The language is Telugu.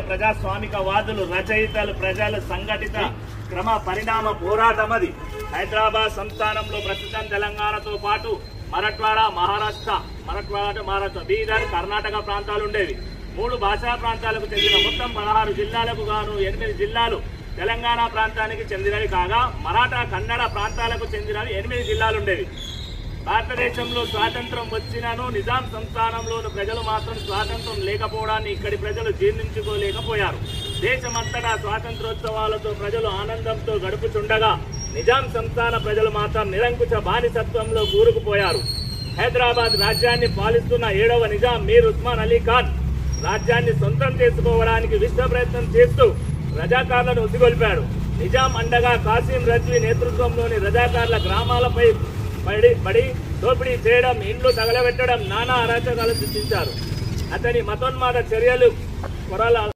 ప్రజాస్వామిక వాదులు, రచయితలు, ప్రజలు సంఘటిత క్రమ పరిణామ పోరాటం అది. హైదరాబాద్ సంస్థానంలో ప్రస్తుతం తెలంగాణతో పాటు మరాఠ్వాడా, మహారాష్ట్ర, బీదర్, కర్ణాటక ప్రాంతాలు ఉండేవి. 3 భాషా ప్రాంతాలకు చెందిన మొత్తం 16 జిల్లాలకు గాను 8 జిల్లాలు తెలంగాణ ప్రాంతానికి చెందినవి కాగా, మరాఠా, కన్నడ ప్రాంతాలకు చెందినవి 8 జిల్లాలు ఉండేవి. భారతదేశంలో స్వాతంత్రం వచ్చినను నిజాం సంస్థానంలోని ప్రజలు మాత్రం స్వాతంత్రం లేకపోవడాన్ని ఇక్కడి ప్రజలు జీర్ణించుకోలేకపోయారు. దేశమంతటా స్వాతంత్రోత్సవాలతో ప్రజలు ఆనందంతో గడుపుతుండగా నిజాం సంస్థాన ప్రజలు మాత్రం నిరంకుశ బానిసత్వంలో కూరుకుపోయారు. హైదరాబాద్ రాజ్యాన్ని పాలిస్తున్న 7వ నిజాం మీర్ ఉస్మాన్ అలీ ఖాన్ రాజ్యాన్ని సొంతం చేసుకోవడానికి విశ్వ ప్రయత్నం చేస్తూ రజాకార్లను ఉసిగొల్పాడు. నిజాం అండగా కాసిం రజ్వీ నేతృత్వంలోని రజాకార్ల గ్రామాలపై పడి దోపిడీ చేయడం, ఇండ్లు తగలబెట్టడం, నానా అరాచకాలు సృష్టించారు. అతని మతోన్మాద చర్యలు